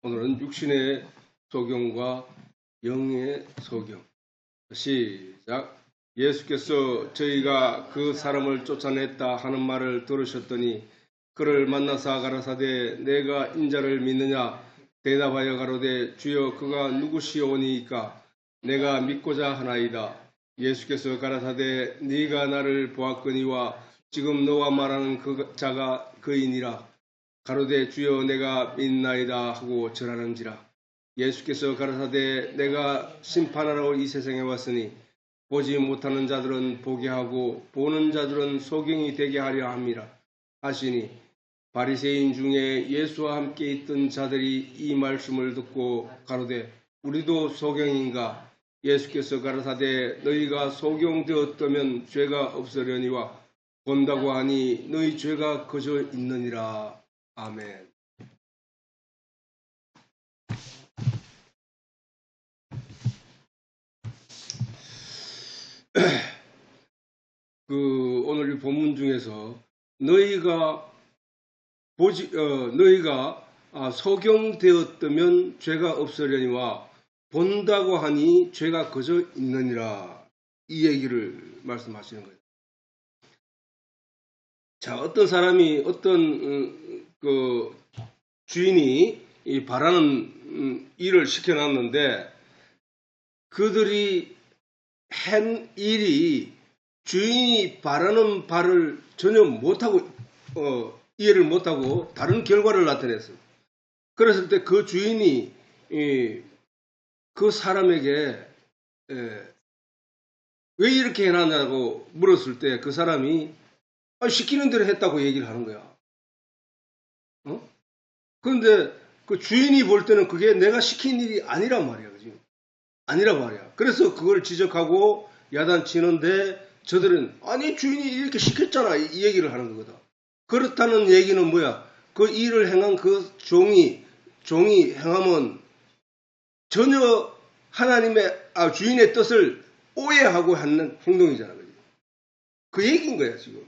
오늘은 육신의 소경과 영의 소경. 시작. 예수께서 저희가 그 사람을 쫓아냈다 하는 말을 들으셨더니 그를 만나사 가라사대 내가 인자를 믿느냐 대답하여 가로되 주여 그가 누구시오니이까 내가 믿고자 하나이다. 예수께서 가라사대 네가 나를 보았거니와 지금 너와 말하는 그 자가 그이니라. 가로되 주여 내가 믿나이다 하고 절하는지라. 예수께서 가라사대 내가 심판하러 이 세상에 왔으니 보지 못하는 자들은 보게 하고 보는 자들은 소경이 되게 하려 함이라 하시니 바리새인 중에 예수와 함께 있던 자들이 이 말씀을 듣고 가로되 우리도 소경인가. 예수께서 가라사대 너희가 소경되었다면 죄가 없으려니와 본다고 하니 너희 죄가 그저 있느니라. 아멘. 오늘 이 본문 중에서 너희가 소경되었다면 죄가 없으려니와 본다고 하니 죄가 그저 있느니라, 이 얘기를 말씀하시는 거예요. 자, 어떤 사람이 주인이 바라는 일을 시켜놨는데 그들이 한 일이 주인이 바라는 바를 전혀 못하고 이해를 못하고 다른 결과를 나타냈어요. 그랬을 때 그 주인이 그 사람에게 왜 이렇게 해놨냐고 물었을 때 그 사람이 시키는 대로 했다고 얘기를 하는 거야. 그런데 그 주인이 볼 때는 그게 내가 시킨 일이 아니란 말이야. 그지? 아니란 말이야. 그래서 그걸 지적하고 야단치는데 저들은 아니 주인이 이렇게 시켰잖아, 이 얘기를 하는 거거든. 그렇다는 얘기는 뭐야? 그 일을 행한 그 종이 행하면 전혀 주인의 뜻을 오해하고 하는 행동이잖아. 그지? 그 얘기인 거야 지금.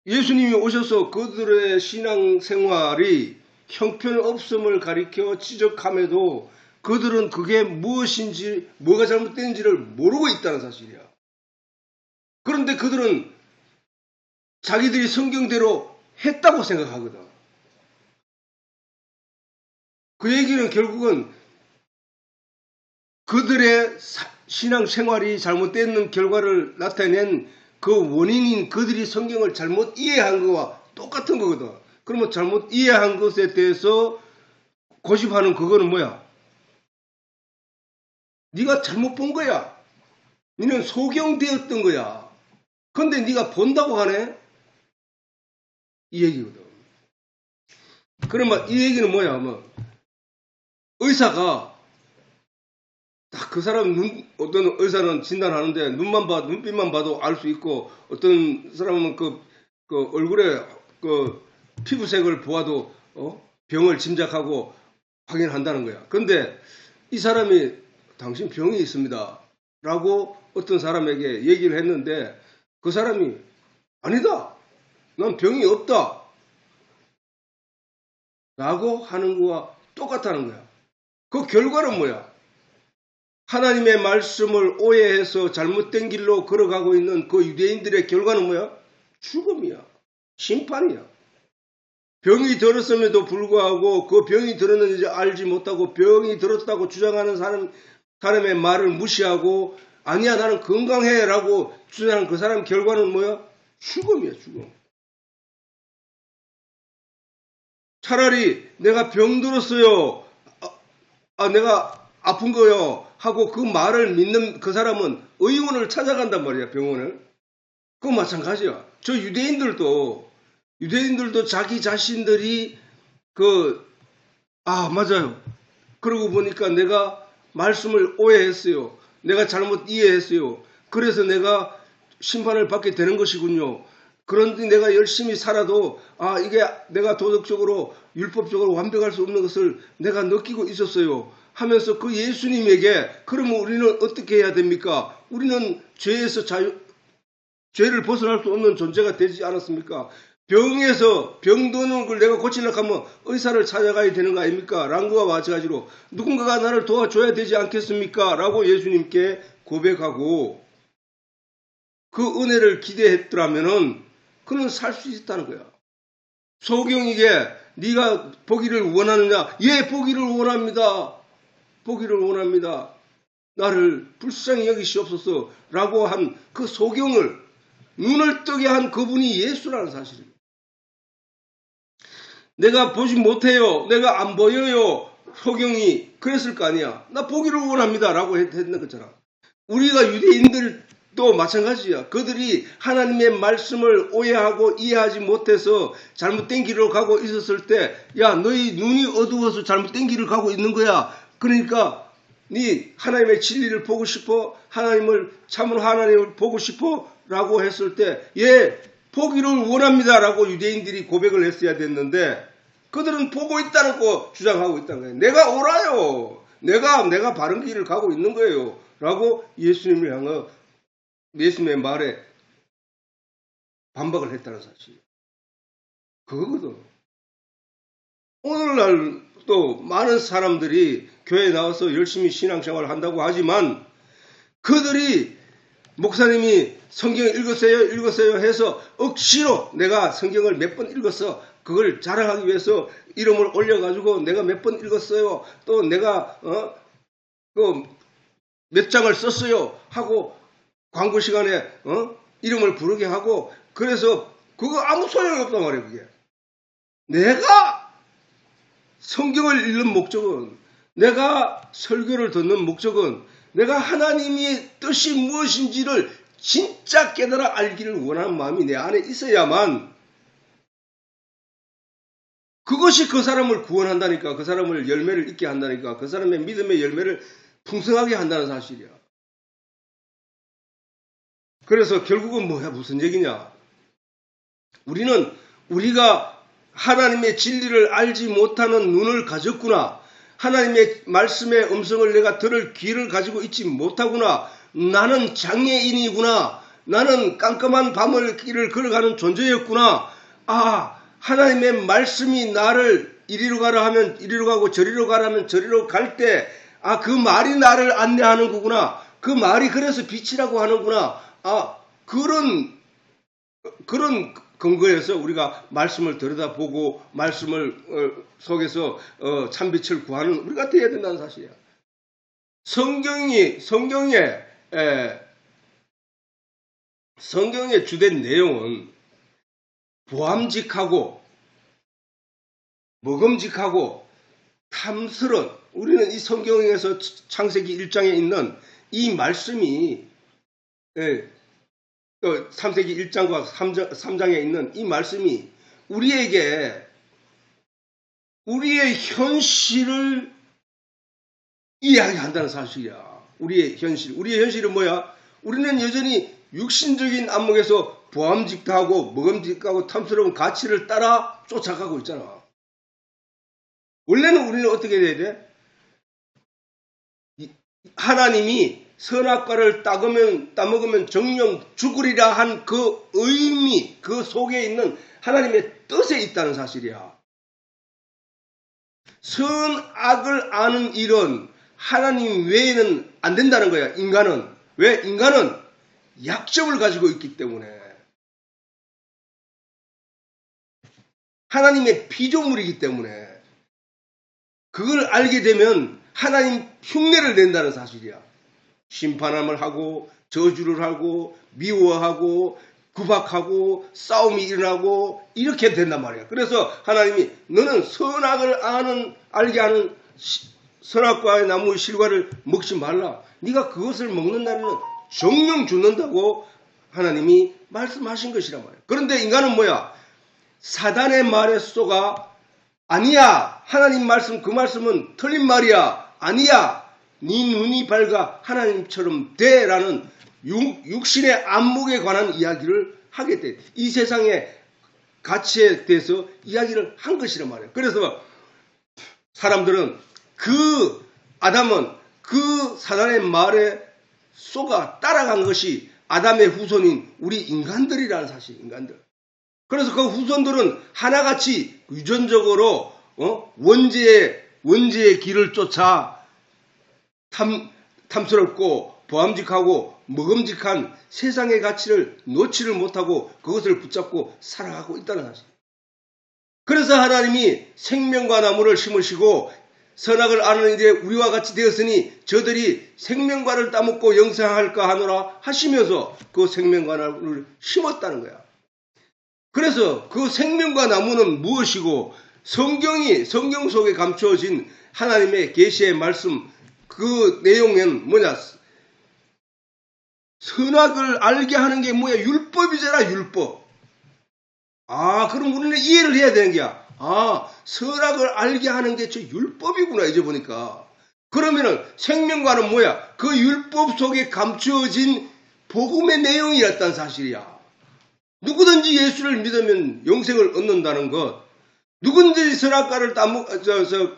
예수님이 오셔서 그들의 신앙생활이 형편없음을 가리켜 지적함에도 그들은 그게 무엇인지, 뭐가 잘못된지를 모르고 있다는 사실이야. 그런데 그들은 자기들이 성경대로 했다고 생각하거든. 그 얘기는 결국은 그들의 신앙생활이 잘못된 결과를 나타낸 그 원인인 그들이 성경을 잘못 이해한 거와 똑같은 거거든. 그러면 잘못 이해한 것에 대해서 고집하는 그거는 뭐야? 네가 잘못 본 거야. 너는 소경되었던 거야. 근데 네가 본다고 하네? 이 얘기거든. 그러면 이 얘기는 뭐야? 의사가 딱 그 사람 어떤 의사는 진단하는데 눈빛만 봐도 알 수 있고, 어떤 사람은 그 얼굴에 그 피부색을 보아도 병을 짐작하고 확인한다는 거야. 그런데 이 사람이 당신 병이 있습니다 라고 어떤 사람에게 얘기를 했는데 그 사람이 아니다, 난 병이 없다 라고 하는 거와 똑같다는 거야. 그 결과는 뭐야? 하나님의 말씀을 오해해서 잘못된 길로 걸어가고 있는 그 유대인들의 결과는 뭐야? 죽음이야. 심판이야. 병이 들었음에도 불구하고 그 병이 들었는지 알지 못하고 병이 들었다고 주장하는 사람의 말을 무시하고 아니야 나는 건강해 라고 주장하는 그 사람 결과는 뭐야? 죽음이야. 죽음. 차라리 내가 병 들었어요, 내가 아픈 거요 하고 그 말을 믿는 그 사람은 의원을 찾아간단 말이야. 병원을. 그거 마찬가지야. 저 유대인들도 자기 자신들이 맞아요, 그러고 보니까 내가 말씀을 오해했어요, 내가 잘못 이해했어요, 그래서 내가 심판을 받게 되는 것이군요. 그런데 내가 열심히 살아도 이게 내가 도덕적으로 율법적으로 완벽할 수 없는 것을 내가 느끼고 있었어요 하면서 그 예수님에게 그러면 우리는 어떻게 해야 됩니까? 우리는 죄에서 죄를 벗어날 수 없는 존재가 되지 않았습니까? 병에서 병드는 걸 내가 고치려고 하면 의사를 찾아가야 되는 거 아닙니까? 랑구와 마찬가지로 누군가가 나를 도와줘야 되지 않겠습니까? 라고 예수님께 고백하고 그 은혜를 기대했더라면은 그는 살 수 있다는 거야. 소경에게 네가 보기를 원하느냐? 예, 보기를 원합니다. 보기를 원합니다. 나를 불쌍히 여기시옵소서 라고 한 그 소경을 눈을 뜨게 한 그분이 예수라는 사실입니다. 내가 보지 못해요. 내가 안 보여요. 소경이 그랬을 거 아니야. 나 보기를 원합니다. 라고 했는 거잖아. 우리가 유대인들도 마찬가지야. 그들이 하나님의 말씀을 오해하고 이해하지 못해서 잘못된 길로 가고 있었을 때, 야, 너희 눈이 어두워서 잘못된 길을 가고 있는 거야. 그러니까 네 하나님의 진리를 보고 싶어? 하나님을 참으로 하나님을 보고 싶어? 라고 했을 때, 예, 보기를 원합니다. 라고 유대인들이 고백을 했어야 됐는데 그들은 보고 있다는 거 주장하고 있다는 거예요. 내가 옳아요. 내가 바른 길을 가고 있는 거예요. 라고 예수님을 향해 예수님의 말에 반박을 했다는 사실. 그거거든. 오늘날 또 많은 사람들이 교회에 나와서 열심히 신앙생활을 한다고 하지만 그들이 목사님이 성경을 읽으세요 해서 억지로 내가 성경을 몇 번 읽었어. 그걸 자랑하기 위해서 이름을 올려가지고 내가 몇 번 읽었어요. 또 내가 몇 장을 썼어요 하고 광고 시간에 이름을 부르게 하고 그래서 그거 아무 소용이 없단 말이에요. 그게. 내가 성경을 읽는 목적은 내가 설교를 듣는 목적은 내가 하나님의 뜻이 무엇인지를 진짜 깨달아 알기를 원하는 마음이 내 안에 있어야만 그것이 그 사람을 구원한다니까. 그 사람을 열매를 있게 한다니까. 그 사람의 믿음의 열매를 풍성하게 한다는 사실이야. 그래서 결국은 뭐야? 무슨 얘기냐? 우리가 하나님의 진리를 알지 못하는 눈을 가졌구나. 하나님의 말씀의 음성을 내가 들을 귀를 가지고 있지 못하구나. 나는 장애인이구나. 나는 깜깜한 밤을 길을 걸어가는 존재였구나. 아, 하나님의 말씀이 나를 이리로 가라 하면 이리로 가고 저리로 가라 하면 저리로 갈 때, 아, 그 말이 나를 안내하는 거구나. 그 말이 그래서 빛이라고 하는구나. 아, 그런 근거에서 우리가 말씀을 들여다보고 말씀을 속에서 참빛을 구하는 우리가 되어야 된다는 사실이야. 성경의 주된 내용은 보암직하고 먹음직하고 탐스러운 우리는 이 성경에서 창세기 1장에 있는 이 말씀이 창세기 1장과 3장에 있는 이 말씀이 우리에게 우리의 현실을 이야기한다는 사실이야. 우리의 현실은 뭐야? 우리는 여전히 육신적인 안목에서 보암직하고 먹음직하고 탐스러운 가치를 따라 쫓아가고 있잖아. 원래는 우리는 어떻게 돼야 돼? 하나님이 선악과를 따먹으면 정령 죽으리라 한 그 의미, 그 속에 있는 하나님의 뜻에 있다는 사실이야. 선악을 아는 일은 하나님 외에는 안 된다는 거야, 인간은. 왜? 인간은 약점을 가지고 있기 때문에. 하나님의 피조물이기 때문에. 그걸 알게 되면 하나님 흉내를 낸다는 사실이야. 심판함을 하고 저주를 하고 미워하고 구박하고 싸움이 일어나고 이렇게 된단 말이야. 그래서 하나님이 너는 선악을 알게 하는 선악과의 나무의 실과를 먹지 말라. 네가 그것을 먹는 날에는 정령 죽는다고 하나님이 말씀하신 것이란 말이야. 그런데 인간은 뭐야? 사단의 말에 속아 아니야. 하나님 말씀 그 말씀은 틀린 말이야. 아니야. 네 눈이 밝아 하나님처럼 돼라는 육신의 안목에 관한 이야기를 하게 돼. 이 세상의 가치에 대해서 이야기를 한 것이란 말이에요. 그래서 사람들은 아담은 그 사단의 말에 속아 따라간 것이 아담의 후손인 우리 인간들이라는 사실, 인간들. 그래서 그 후손들은 하나같이 유전적으로 원죄의 길을 쫓아 탐스럽고 보암직하고 먹음직한 세상의 가치를 놓지를 못하고 그것을 붙잡고 살아가고 있다는 사실. 그래서 하나님이 생명과 나무를 심으시고 선악을 아는 이제 우리와 같이 되었으니 저들이 생명과를 따먹고 영생할까 하노라 하시면서 그 생명과 나무를 심었다는 거야. 그래서 그 생명과 나무는 무엇이고 성경 속에 감추어진 하나님의 계시의 말씀 그 내용은 뭐냐? 선악을 알게 하는 게 뭐야? 율법이잖아, 율법. 그럼 우리는 이해를 해야 되는 게야. 선악을 알게 하는 게 저 율법이구나, 이제 보니까. 그러면은 생명과는 뭐야? 그 율법 속에 감추어진 복음의 내용이었다는 사실이야. 누구든지 예수를 믿으면 영생을 얻는다는 것. 누구든지 선악과를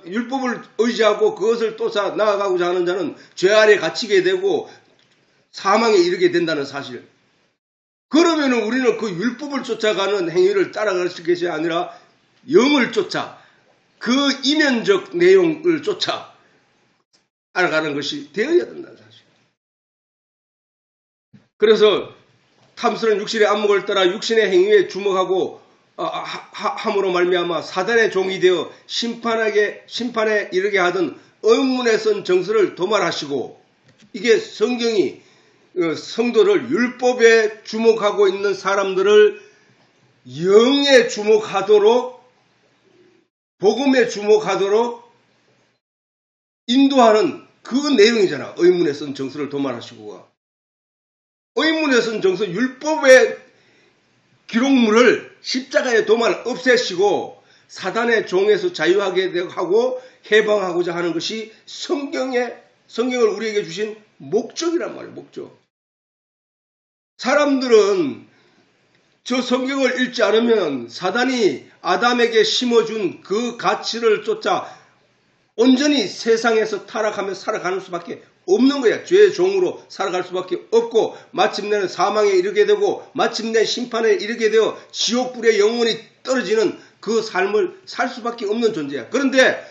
율법을 의지하고 그것을 쫓아 나아가고자 하는 자는 죄 아래 갇히게 되고 사망에 이르게 된다는 사실. 그러면 우리는 그 율법을 쫓아가는 행위를 따라갈 것이 아니라 영을 쫓아 그 이면적 내용을 쫓아 알아가는 것이 되어야 된다는 사실. 그래서 탐스러운 육신의 안목을 따라 육신의 행위에 주목하고 함으로 말미암아 사단의 종이 되어 심판에 이르게 하던 의문에 쓴 정서를 도말하시고, 이게 성경이 성도를 율법에 주목하고 있는 사람들을 영에 주목하도록 복음에 주목하도록 인도하는 그 내용이잖아. 의문에 쓴 정서를 도말하시고가. 의문에 쓴 정서, 율법의 기록물을 십자가의 도말 없애시고 사단의 종에서 자유하게 하고 해방하고자 하는 것이 성경을 우리에게 주신 목적이란 말이에요. 목적. 사람들은 저 성경을 읽지 않으면 사단이 아담에게 심어준 그 가치를 쫓아 온전히 세상에서 타락하며 살아가는 수밖에 없는 거야. 죄의 종으로 살아갈 수밖에 없고 마침내는 사망에 이르게 되고 마침내 심판에 이르게 되어 지옥불에 영원히 떨어지는 그 삶을 살 수밖에 없는 존재야. 그런데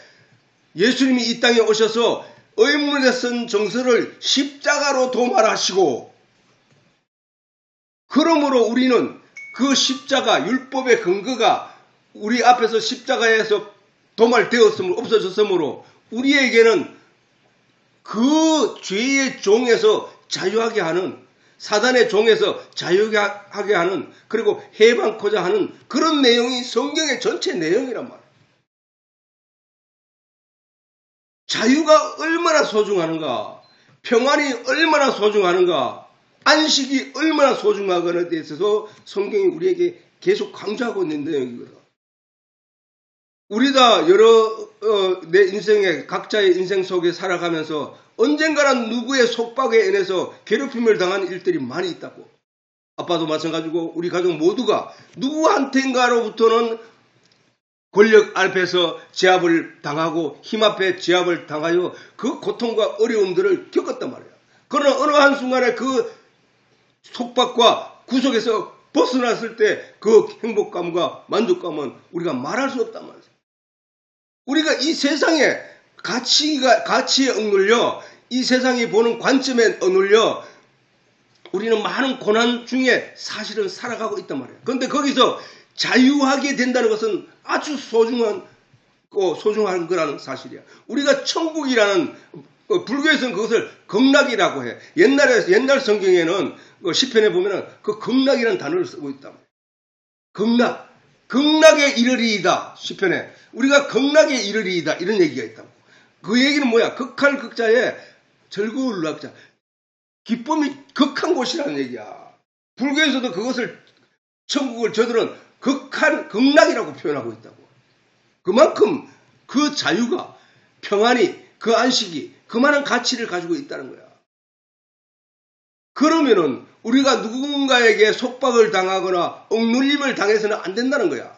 예수님이 이 땅에 오셔서 의문에 쓴 정서를 십자가로 도말하시고, 그러므로 우리는 그 십자가, 율법의 근거가 우리 앞에서 십자가에서 도말되었으므로, 없어졌으므로 우리에게는 그 죄의 종에서 자유하게 하는, 사단의 종에서 자유하게 하는, 그리고 해방코자 하는 그런 내용이 성경의 전체 내용이란 말이에요. 자유가 얼마나 소중하는가, 평안이 얼마나 소중하는가, 안식이 얼마나 소중하거나에 대해서 성경이 우리에게 계속 강조하고 있는 내용이거든. 우리 다 내 인생에 각자의 인생 속에 살아가면서 언젠가는 누구의 속박에 인해서 괴롭힘을 당한 일들이 많이 있다고. 아빠도 마찬가지고 우리 가족 모두가 누구한테인가로부터는 권력 앞에서 제압을 당하고 힘 앞에 제압을 당하여 그 고통과 어려움들을 겪었단 말이야. 그러나 어느 한순간에 그 속박과 구속에서 벗어났을 때 그 행복감과 만족감은 우리가 말할 수 없단 말이야. 우리가 이 세상에 가치에 억눌려, 이 세상이 보는 관점에 억눌려 우리는 많은 고난 중에 사실은 살아가고 있단 말이에요. 그런데 거기서 자유하게 된다는 것은 아주 소중한 거라는 사실이야. 우리가 천국이라는, 불교에서는 그것을 극락이라고 해. 옛날 성경에는 시편에 보면은 그 극락이라는 단어를 쓰고 있단 말이야. 극락에 이르리이다. 시편에 우리가 극락에 이르리이다 이런 얘기가 있다고. 그 얘기는 뭐야? 극할 극자에 즐거울 낙자, 기쁨이 극한 곳이라는 얘기야. 불교에서도 그것을, 천국을 저들은 극락이라고 표현하고 있다고. 그만큼 그 자유가, 평안이, 그 안식이 그만한 가치를 가지고 있다는 거야. 그러면은 우리가 누군가에게 속박을 당하거나 억눌림을 당해서는 안 된다는 거야.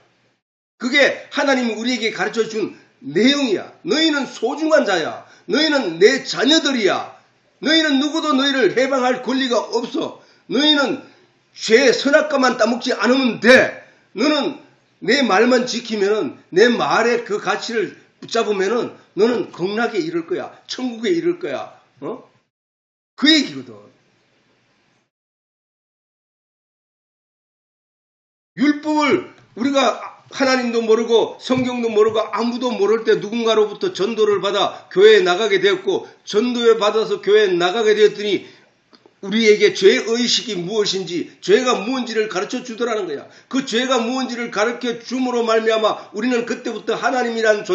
그게 하나님이 우리에게 가르쳐준 내용이야. 너희는 소중한 자야. 너희는 내 자녀들이야. 너희는 누구도 너희를 해방할 권리가 없어. 너희는 죄의 선악과만 따먹지 않으면 돼. 너는 내 말만 지키면은, 내 말의 그 가치를 붙잡으면은 너는 극락에 이를 거야. 천국에 이를 거야. 그 얘기거든. 율법을 우리가 하나님도 모르고 성경도 모르고 아무도 모를 때 누군가로부터 전도를 받아 교회에 나가게 되었고, 전도에 받아서 교회에 나가게 되었더니 우리에게 죄의식이 무엇인지, 죄가 무엇인지를 가르쳐 주더라는 거야. 그 죄가 무엇인지를 가르쳐 줌으로 말미암아 우리는 그때부터 하나님이라는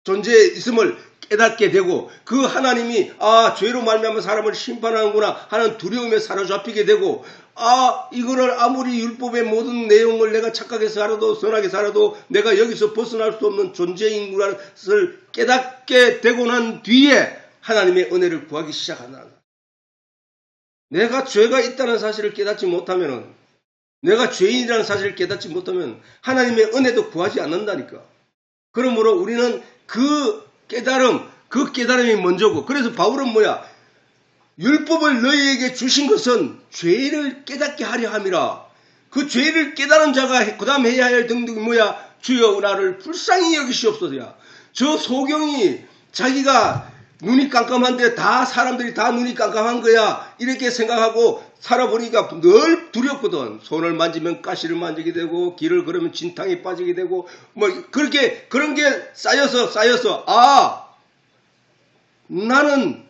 존재에 있음을 깨닫게 되고, 그 하나님이 죄로 말미암아 사람을 심판하는구나 하는 두려움에 사로잡히게 되고, 이거를 아무리 율법의 모든 내용을 내가 착하게 살아도 선하게 살아도 내가 여기서 벗어날 수 없는 존재인 것을 깨닫게 되고 난 뒤에 하나님의 은혜를 구하기 시작한다. 내가 죄가 있다는 사실을 깨닫지 못하면, 내가 죄인이라는 사실을 깨닫지 못하면 하나님의 은혜도 구하지 않는다니까. 그러므로 우리는 그 깨달음이 먼저고, 그래서 바울은 뭐야? 율법을 너희에게 주신 것은 죄를 깨닫게 하려 함이라. 그 죄를 깨달은 자가 그 다음 해야 할 등등이 뭐야? 주여 나를 불쌍히 여기시옵소서야. 저 소경이 자기가 눈이 깜깜한데 사람들이 다 눈이 깜깜한 거야, 이렇게 생각하고 살아보니까 늘 두렵거든. 손을 만지면 가시를 만지게 되고, 길을 걸으면 진탕에 빠지게 되고, 그런 게 쌓여서 나는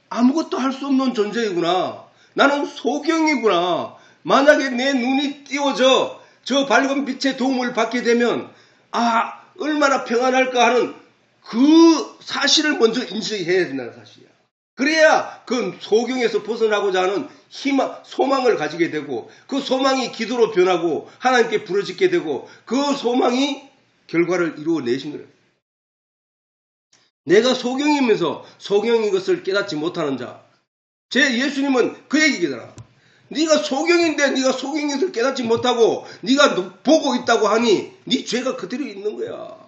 아무것도 할 수 없는 존재이구나. 나는 소경이구나. 만약에 내 눈이 띄워져 저 밝은 빛의 도움을 받게 되면 얼마나 평안할까 하는 그 사실을 먼저 인식해야 된다는 사실이야. 그래야 그 소경에서 벗어나고자 하는 소망을 가지게 되고, 그 소망이 기도로 변하고 하나님께 부르짖게 되고, 그 소망이 결과를 이루어내신 거예요. 내가 소경이면서 소경인 것을 깨닫지 못하는 자, 제 예수님은 그 얘기잖아. 네가 소경인데 네가 소경인 것을 깨닫지 못하고 네가 보고 있다고 하니 네 죄가 그대로 있는 거야.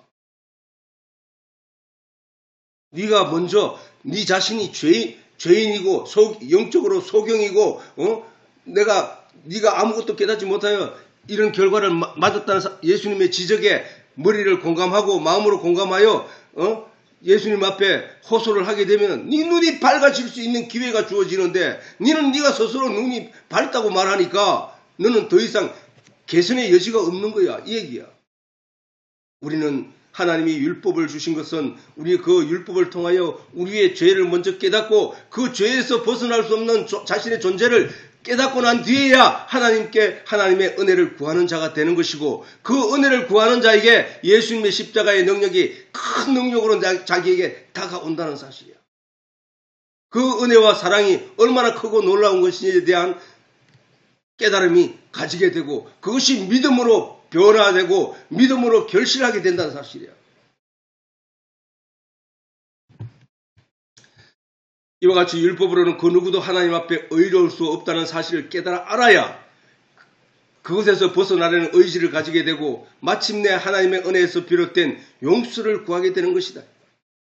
네가 먼저 네 자신이 죄인이고 영적으로 소경이고, 네가 아무것도 깨닫지 못하여 이런 결과를 맞았다는 예수님의 지적에 머리를 공감하고 마음으로 공감하여 예수님 앞에 호소를 하게 되면 네 눈이 밝아질 수 있는 기회가 주어지는데, 네가 스스로 눈이 밝다고 말하니까 너는 더 이상 개선의 여지가 없는 거야, 이 얘기야. 우리는 하나님이 율법을 주신 것은 우리 그 율법을 통하여 우리의 죄를 먼저 깨닫고 그 죄에서 벗어날 수 없는 자신의 존재를 깨닫고 난 뒤에야 하나님의 은혜를 구하는 자가 되는 것이고, 그 은혜를 구하는 자에게 예수님의 십자가의 능력이 큰 능력으로 자기에게 다가온다는 사실이야. 그 은혜와 사랑이 얼마나 크고 놀라운 것인지에 대한 깨달음이 가지게 되고, 그것이 믿음으로 변화되고 믿음으로 결실하게 된다는 사실이야. 이와 같이 율법으로는 그 누구도 하나님 앞에 의로울 수 없다는 사실을 깨달아 알아야 그것에서 벗어나려는 의지를 가지게 되고 마침내 하나님의 은혜에서 비롯된 용서를 구하게 되는 것이다.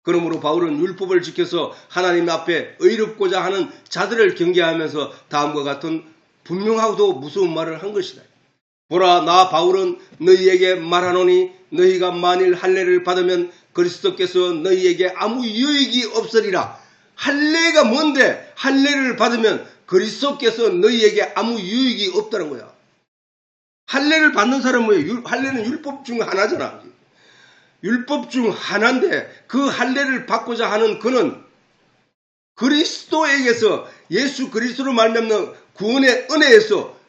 그러므로 바울은 율법을 지켜서 하나님 앞에 의롭고자 하는 자들을 경계하면서 다음과 같은 분명하고도 무서운 말을 한 것이다. 보라, 나 바울은 너희에게 말하노니 너희가 만일 할례를 받으면 그리스도께서 너희에게 아무 유익이 없으리라. 할례가 뭔데? 할례를 받으면 그리스도께서 너희에게 아무 유익이 없다는 거야. 할례를 받는 사람은 뭐예요? 할례는 율법 중 하나잖아. 율법 중 하나인데 그 할례를 받고자 하는 그는 그리스도에게서, 예수 그리스도로 말미암는 구원의 은혜에서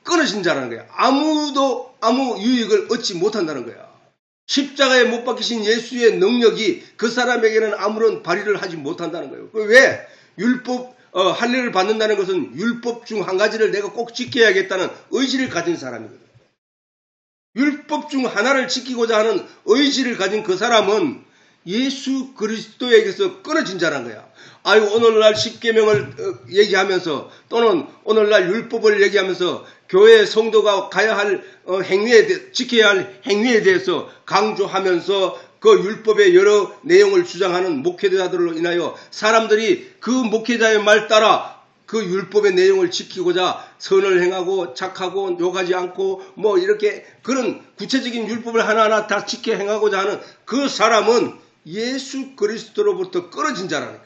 끊어진 자라는 거야. 아무도 아무 유익을 얻지 못한다는 거야. 십자가에 못 박히신 예수의 능력이 그 사람에게는 아무런 발휘를 하지 못한다는 거예요. 왜? 할례를 받는다는 것은 율법 중 한 가지를 내가 꼭 지켜야겠다는 의지를 가진 사람이거든. 율법 중 하나를 지키고자 하는 의지를 가진 그 사람은 예수 그리스도에게서 끊어진 자란 거야. 오늘날 십계명을 얘기하면서 또는 오늘날 율법을 얘기하면서 교회 성도가 가야 할 지켜야 할 행위에 대해서 강조하면서 그 율법의 여러 내용을 주장하는 목회자들로 인하여 사람들이 그 목회자의 말 따라 그 율법의 내용을 지키고자 선을 행하고 착하고 욕하지 않고 뭐 이렇게 그런 구체적인 율법을 하나하나 다 지켜 행하고자 하는 그 사람은 예수 그리스도로부터 끊어진 자라니까.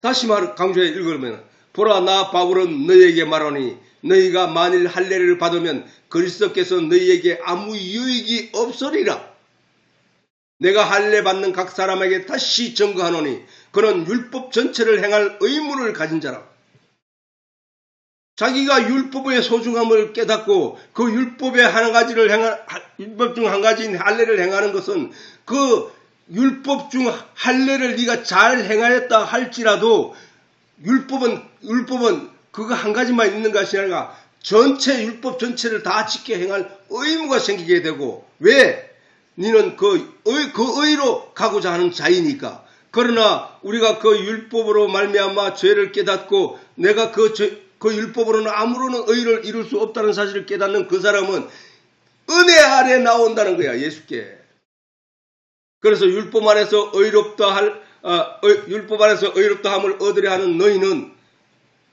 다시 강조해 읽으면 보라 나 바울은 너희에게 말하니 너희가 만일 할례를 받으면 그리스도께서 너희에게 아무 유익이 없으리라. 내가 할례 받는 각 사람에게 다시 증거하노니 그는 율법 전체를 행할 의무를 가진 자라. 자기가 율법의 소중함을 깨닫고 그 율법의 율법 중 한 가지인 할례를 행하는 것은 그 율법 중 할례를 네가 잘 행하였다 할지라도 율법은 그거 한 가지만 있는 것이 아니라 전체 율법 전체를 다 지켜 행할 의무가 생기게 되고 왜? 너는 그 의로 가고자 하는 자이니까. 그러나 우리가 그 율법으로 말미암아 죄를 깨닫고 내가 그 율법으로는 아무런 의를 이룰 수 없다는 사실을 깨닫는 그 사람은 은혜 아래 나온다는 거야, 예수께. 그래서 율법 안에서 의롭다 함을 얻으려 하는 너희는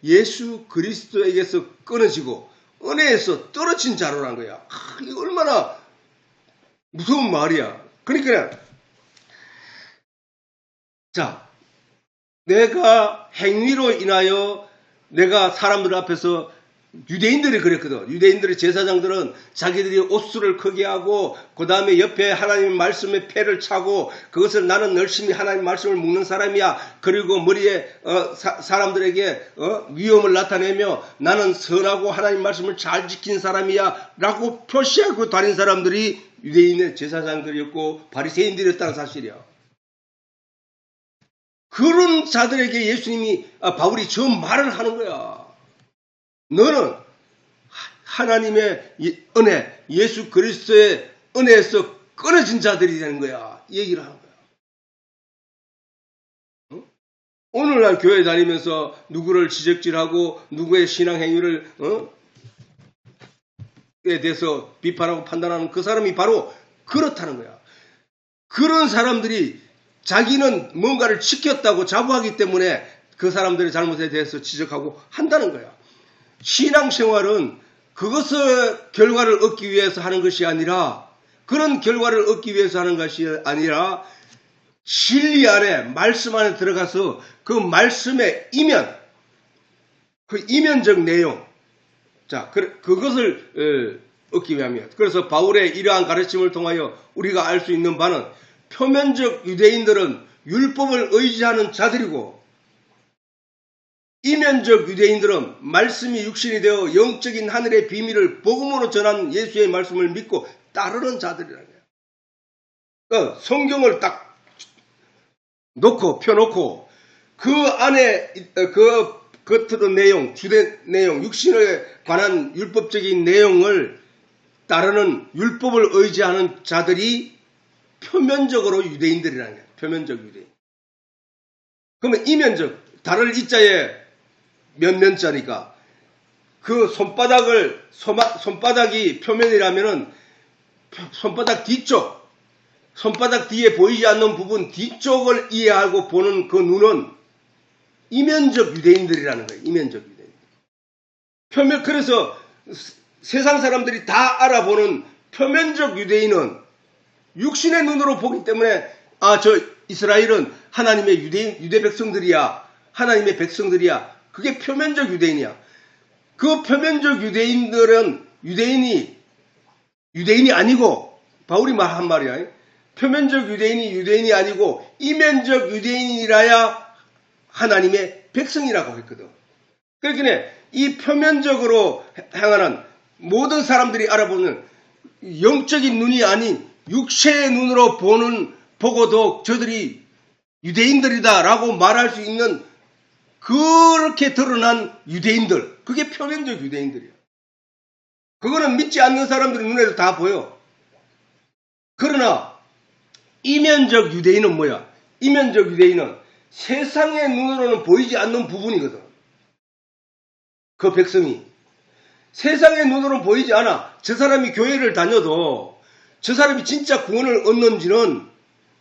예수 그리스도에게서 끊어지고 은혜에서 떨어진 자로란 거야. 이거 얼마나 무서운 말이야. 그러니까 자, 내가 행위로 인하여 내가 사람들 앞에서 유대인들이 그랬거든. 유대인들의 제사장들은 자기들이 옷수를 크게 하고 그 다음에 옆에 하나님의 말씀에 패를 차고 그것을 나는 열심히 하나님의 말씀을 묵는 사람이야. 그리고 머리에 사람들에게 위험을 나타내며 나는 선하고 하나님의 말씀을 잘 지킨 사람이야 라고 표시하고 다닌 사람들이 유대인의 제사장들이었고 바리새인들이었다는 사실이야. 그런 자들에게 예수님이 바울이 저 말을 하는 거야. 너는 하나님의 은혜, 예수 그리스도의 은혜에서 끊어진 자들이 되는 거야. 얘기를 하는 거야. 오늘날 교회 다니면서 누구를 지적질하고 누구의 신앙 행위를 에 대해서 비판하고 판단하는 그 사람이 바로 그렇다는 거야. 그런 사람들이 자기는 뭔가를 지켰다고 자부하기 때문에 그 사람들의 잘못에 대해서 지적하고 한다는 거야. 신앙생활은 그것의 결과를 얻기 위해서 하는 것이 아니라 그런 결과를 얻기 위해서 하는 것이 아니라 진리 안에 말씀 안에 들어가서 그 말씀의 그 이면적 내용 자 그것을 얻기 위함이야. 그래서 바울의 이러한 가르침을 통하여 우리가 알 수 있는 바는 표면적 유대인들은 율법을 의지하는 자들이고 이면적 유대인들은 말씀이 육신이 되어 영적인 하늘의 비밀을 복음으로 전한 예수의 말씀을 믿고 따르는 자들이라는 거예요. 성경을 딱 펴놓고 그 안에 겉으로 내용, 주된 내용, 육신에 관한 율법적인 내용을 따르는 율법을 의지하는 자들이 표면적으로 유대인들이라는 거예요. 표면적 유대인. 그러면 이면적, 달을 이자에 몇 면자니까 그 손바닥이 표면이라면은 손바닥 뒤쪽, 손바닥 뒤에 보이지 않는 부분 뒤쪽을 이해하고 보는 그 눈은 이면적 유대인들이라는 거예요. 이면적 유대인. 그래서 세상 사람들이 다 알아보는 표면적 유대인은 육신의 눈으로 보기 때문에 저 이스라엘은 하나님의 유대 백성들이야. 하나님의 백성들이야. 그게 표면적 유대인이야. 그 표면적 유대인들은 유대인이 아니고 바울이 말한 말이야. 표면적 유대인이 아니고 이면적 유대인이라야 하나님의 백성이라고 했거든. 그러니까 이 표면적으로 행하는 모든 사람들이 알아보는 영적인 눈이 아닌 육체의 눈으로 보고도 저들이 유대인들이다라고 말할 수 있는 그렇게 드러난 유대인들, 그게 표면적 유대인들이야. 그거는 믿지 않는 사람들의 눈에도 다 보여. 그러나 이면적 유대인은 뭐야? 이면적 유대인은 세상의 눈으로는 보이지 않는 부분이거든. 그 백성이. 세상의 눈으로는 보이지 않아. 저 사람이 교회를 다녀도 저 사람이 진짜 구원을 얻는지는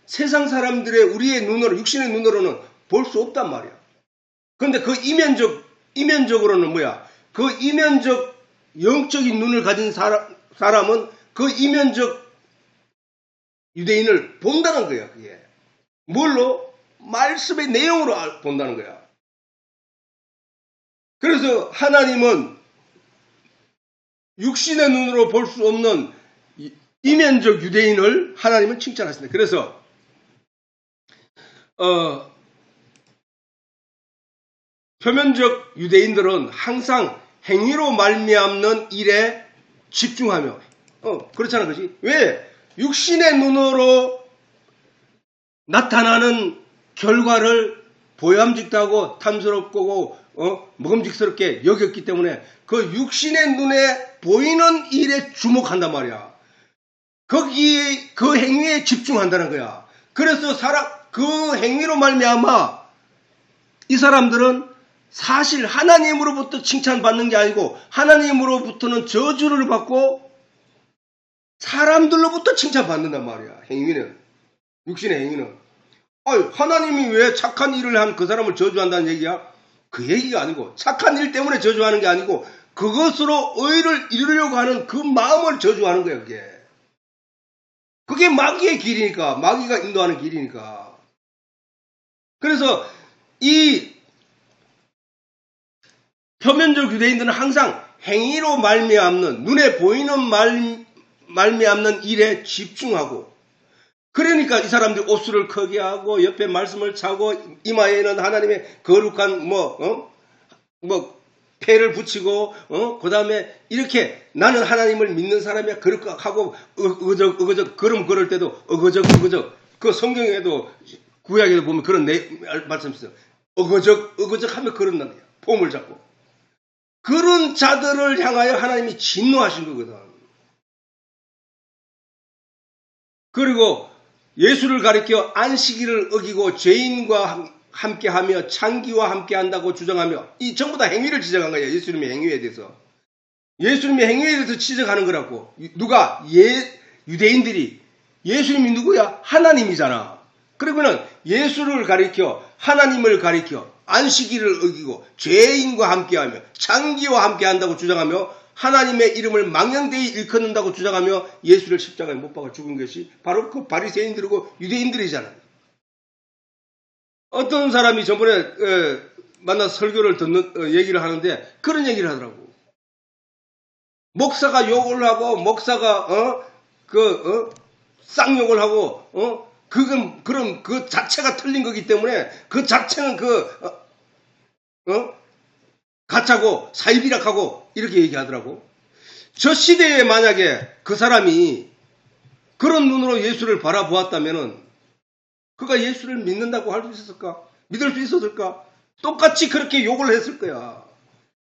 세상 사람들의 우리의 눈으로, 육신의 눈으로는 볼 수 없단 말이야. 그런데 그 이면적으로는 뭐야? 그 이면적 영적인 눈을 가진 사람은 그 이면적 유대인을 본다는 거야. 그게 뭘로? 말씀의 내용으로 본다는 거야. 그래서 하나님은 육신의 눈으로 볼 수 없는 이면적 유대인을 하나님은 칭찬하십니다. 그래서 표면적 유대인들은 항상 행위로 말미암는 일에 집중하며 그렇잖아, 그렇지? 왜? 육신의 눈으로 나타나는 결과를 보람직하고 탐스럽고 먹음직스럽게 여겼기 때문에 그 육신의 눈에 보이는 일에 주목한단 말이야. 거기에 그 행위에 집중한다는 거야. 그래서 그 행위로 말미암아 이 사람들은 사실 하나님으로부터 칭찬받는 게 아니고 하나님으로부터는 저주를 받고 사람들로부터 칭찬받는단 말이야. 행위는. 육신의 행위는. 하나님이 왜 착한 일을 한 그 사람을 저주한다는 얘기야? 그 얘기가 아니고 착한 일 때문에 저주하는 게 아니고 그것으로 의를 이루려고 하는 그 마음을 저주하는 거야. 그게 마귀의 길이니까. 마귀가 인도하는 길이니까. 그래서 이 표면적 유대인들은 항상 행위로 말미암는 눈에 보이는 말미암는 일에 집중하고 그러니까 이 사람들이 옷을 크게 하고 옆에 말씀을 차고 이마에는 하나님의 거룩한 패를 붙이고 그 다음에 이렇게 나는 하나님을 믿는 사람이야 그렇게 하고 어거적 걸음 걸을 때도 어거적 그 성경에도 구약에도 보면 그런 말씀이 있어요. 어거적 하면 걸은단 말이야. 폼을 잡고 그런 자들을 향하여 하나님이 진노하신 거거든. 그리고 예수를 가리켜 안식일을 어기고 죄인과 함께하며 창기와 함께한다고 주장하며 이 전부 다 행위를 지적한 거예요. 예수님의 행위에 대해서. 예수님의 행위에 대해서 지적하는 거라고. 누가? 유대인들이. 예수님이 누구야? 하나님이잖아. 그러면은 예수를 가리켜 하나님을 가리켜 안식일을 어기고 죄인과 함께하며 창기와 함께한다고 주장하며 하나님의 이름을 망령되이 일컫는다고 주장하며 예수를 십자가에 못 박아 죽은 것이 바로 그 바리새인들이고 유대인들이잖아요. 어떤 사람이 저번에 만나서 설교를 듣는 얘기를 하는데 그런 얘기를 하더라고. 목사가 욕을 하고 목사가 쌍욕을 하고 그건 그 자체가 틀린 거기 때문에 그 자체는 가짜고 사이비락하고 이렇게 얘기하더라고. 저 시대에 만약에 그 사람이 그런 눈으로 예수를 바라보았다면은 그가 예수를 믿는다고 할 수 있었을까? 믿을 수 있었을까? 똑같이 그렇게 욕을 했을 거야.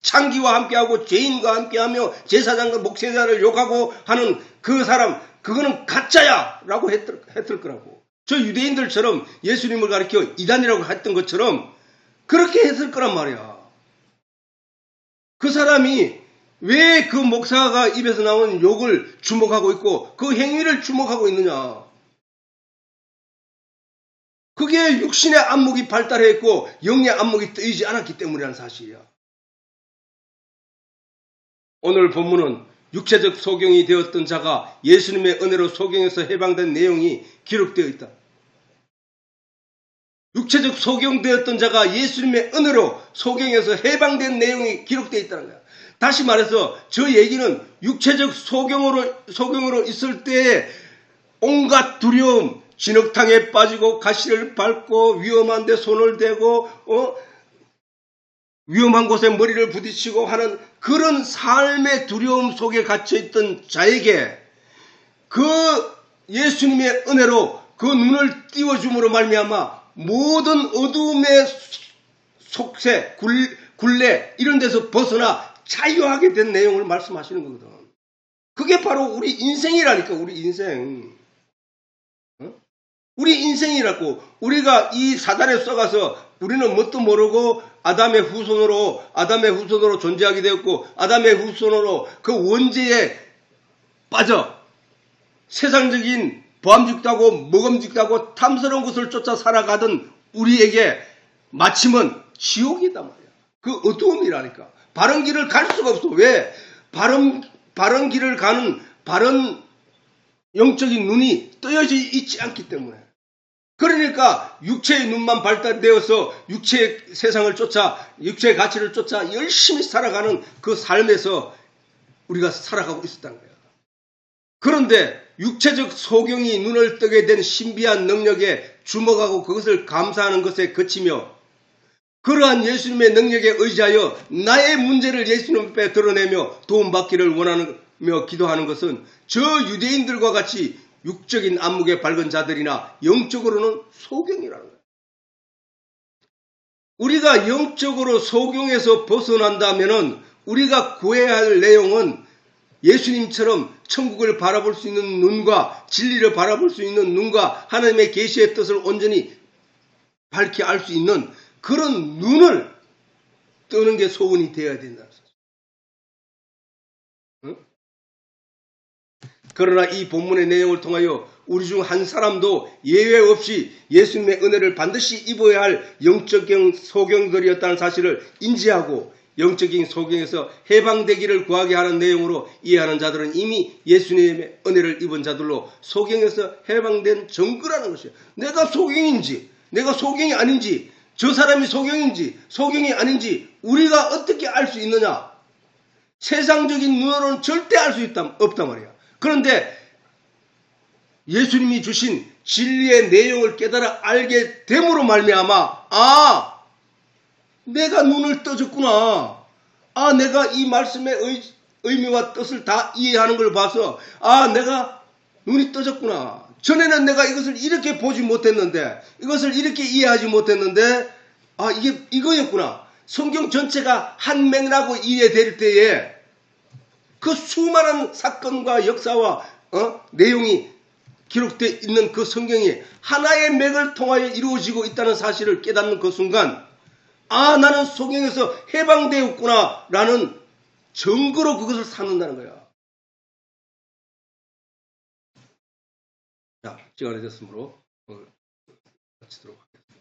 창기와 함께하고 죄인과 함께하며 제사장과 목회자를 욕하고 하는 그 사람 그거는 가짜야 라고 했을 거라고. 저 유대인들처럼 예수님을 가리켜 이단이라고 했던 것처럼 그렇게 했을 거란 말이야. 그 사람이 왜 그 목사가 입에서 나온 욕을 주목하고 있고 그 행위를 주목하고 있느냐. 그게 육신의 안목이 발달했고 영의 안목이 뜨이지 않았기 때문이라는 사실이야. 오늘 본문은 육체적 소경이 되었던 자가 예수님의 은혜로 소경에서 해방된 내용이 기록되어 있다. 육체적 소경되었던 자가 예수님의 은혜로 소경에서 해방된 내용이 기록되어 있다는 거야. 다시 말해서 저 얘기는 육체적 소경으로 있을 때 온갖 두려움, 진흙탕에 빠지고 가시를 밟고 위험한 데 손을 대고 위험한 곳에 머리를 부딪히고 하는 그런 삶의 두려움 속에 갇혀있던 자에게 그 예수님의 은혜로 그 눈을 띄워줌으로 말미암아 모든 어두움의 속세, 굴레 이런 데서 벗어나 자유하게 된 내용을 말씀하시는 거거든. 그게 바로 우리 인생이라니까. 우리 인생. 우리 인생이라고. 우리가 이 사단에 썩어서 우리는 뭣도 모르고 아담의 후손으로 존재하게 되었고 아담의 후손으로 그 원죄에 빠져 세상적인 보암직하고 먹음직하고 탐스러운 것을 쫓아 살아가던 우리에게 마침은 지옥이단 말이야. 그 어두움이라니까. 바른 길을 갈 수가 없어. 왜? 바른 길을 가는 바른 영적인 눈이 떠여져 있지 않기 때문에. 그러니까 육체의 눈만 발달되어서 육체의 세상을 쫓아, 육체의 가치를 쫓아 열심히 살아가는 그 삶에서 우리가 살아가고 있었다는 거예요. 그런데 육체적 소경이 눈을 뜨게 된 신비한 능력에 주목하고 그것을 감사하는 것에 그치며 그러한 예수님의 능력에 의지하여 나의 문제를 예수님 앞에 드러내며 도움받기를 원하며 기도하는 것은 저 유대인들과 같이 육적인 안목에 밝은 자들이나 영적으로는 소경이라는 거예요. 우리가 영적으로 소경에서 벗어난다면 우리가 구해야 할 내용은 예수님처럼 천국을 바라볼 수 있는 눈과 진리를 바라볼 수 있는 눈과 하나님의 계시의 뜻을 온전히 밝히 알 수 있는 그런 눈을 뜨는 게 소원이 되어야 된다는 사실. 응? 그러나 이 본문의 내용을 통하여 우리 중 한 사람도 예외 없이 예수님의 은혜를 반드시 입어야 할 영적인 소경들이었다는 사실을 인지하고 영적인 소경에서 해방되기를 구하게 하는 내용으로 이해하는 자들은 이미 예수님의 은혜를 입은 자들로 소경에서 해방된 증거라는 것이에요. 내가 소경인지 내가 소경이 아닌지 저 사람이 소경인지 소경이 아닌지 우리가 어떻게 알 수 있느냐? 세상적인 눈으로는 절대 알 수 없단 말이야. 그런데 예수님이 주신 진리의 내용을 깨달아 알게 됨으로 말미암아 내가 눈을 떠졌구나. 내가 이 말씀의 의미와 뜻을 다 이해하는 걸 봐서 내가 눈이 떠졌구나. 전에는 내가 이것을 이렇게 보지 못했는데 이것을 이렇게 이해하지 못했는데 이게 이거였구나. 성경 전체가 한 맥락으로 이해될 때에 그 수많은 사건과 역사와 내용이 기록되어 있는 그 성경이 하나의 맥을 통하여 이루어지고 있다는 사실을 깨닫는 그 순간 나는 소경에서 해방되었구나 라는 증거로 그것을 삼는다는 거야. 자, 시간이 됐으므로 마치도록 하겠습니다.